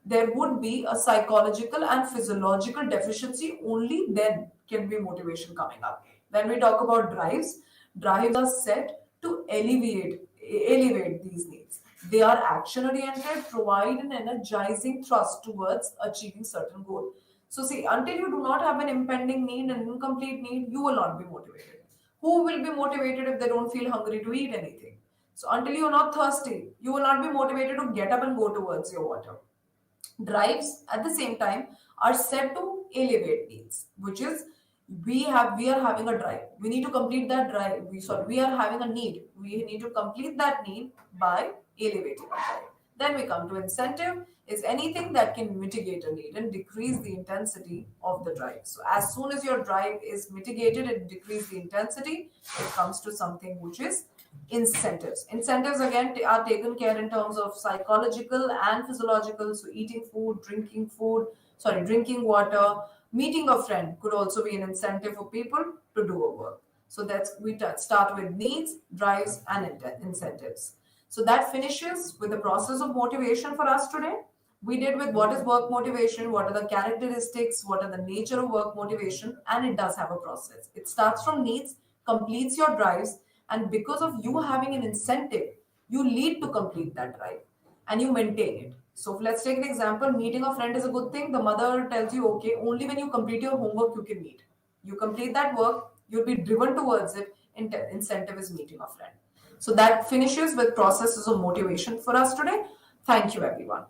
There would be a psychological and physiological deficiency. Only then can be motivation coming up. When we talk about drives are set to elevate these needs. They are action oriented, provide an energizing thrust towards achieving certain goal. So see, until you do not have an impending need, an incomplete need, you will not be motivated. Who will be motivated if they don't feel hungry to eat anything? So until you're not thirsty, you will not be motivated to get up and go towards your water. Drives at the same time are set to elevate needs, which is we are having a drive. We need to complete that drive. We are having a need. We need to complete that need by elevating a drive. Then we come to incentive, is anything that can mitigate a need and decrease the intensity of the drive. So as soon as your drive is mitigated and decrease the intensity, it comes to something which is incentives. Incentives again are taken care in terms of psychological and physiological. So eating food, drinking water, meeting a friend could also be an incentive for people to do a work. So start with needs, drives, and incentives. So that finishes with the process of motivation for us today. We did with what is work motivation, what are the characteristics, what are the nature of work motivation, and it does have a process. It starts from needs, completes your drives, and because of you having an incentive, you lead to complete that drive and you maintain it. So let's take an example. Meeting a friend is a good thing. The mother tells you, okay, only when you complete your homework, you can meet. You complete that work, you'll be driven towards it. Incentive is meeting a friend. So that finishes with processes of motivation for us today. Thank you, everyone.